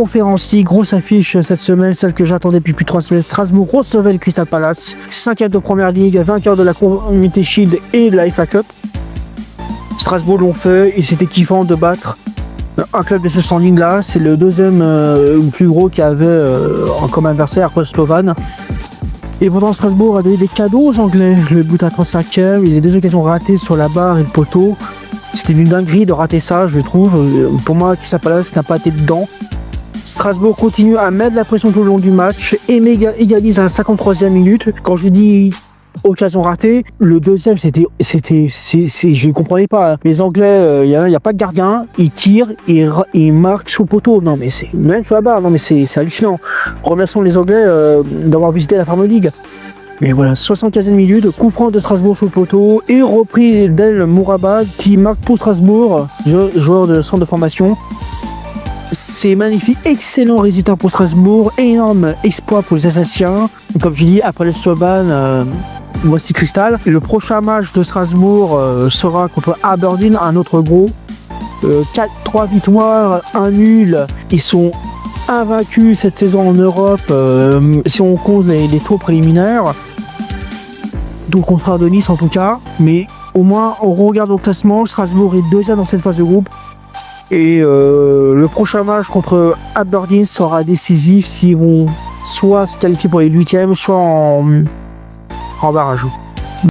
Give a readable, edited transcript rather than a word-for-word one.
Conférence League, grosse affiche cette semaine, celle que j'attendais depuis plus de 3 semaines. Strasbourg recevait le Crystal Palace, 5e de Première Ligue, vainqueur de la Community Shield et de la FA Cup. Strasbourg l'ont fait et c'était kiffant de battre un club de ce standing là. C'est le deuxième plus gros qu'il y avait comme adversaire après Slovan. Et pourtant Strasbourg a donné des cadeaux aux Anglais. Le but à 35e, il y a 2 occasions ratées sur la barre et le poteau. C'était une dinguerie de rater ça, je trouve. Pour moi, Crystal Palace n'a pas été dedans. Strasbourg continue à mettre la pression tout le long du match et égalise à la 53e minute. Quand je dis occasion ratée, le deuxième je ne comprenais pas. Les Anglais, il n'y a pas de gardien, ils tirent, ils marquent sous le poteau. Non mais c'est même sur la barre, non mais c'est hallucinant. Remercions les Anglais d'avoir visité la Farm League. Mais voilà, 75e minute, coup franc de Strasbourg sous le poteau et repris d'El Mourabad qui marque pour Strasbourg, joueur de centre de formation. C'est magnifique, excellent résultat pour Strasbourg, énorme exploit pour les Alsaciens. Comme je dis, après le Slovan, voici Crystal. Et le prochain match de Strasbourg sera contre Aberdeen, un autre gros. 3 victoires, 1 nul. Ils sont invaincus cette saison en Europe, si on compte les tours préliminaires. Donc contre Nice en tout cas. Mais au moins, on regarde au classement, Strasbourg est deuxième dans cette phase de groupe. Et le prochain match contre Aberdeen sera décisif s'ils vont soit se qualifier pour les 8e, soit en barrage.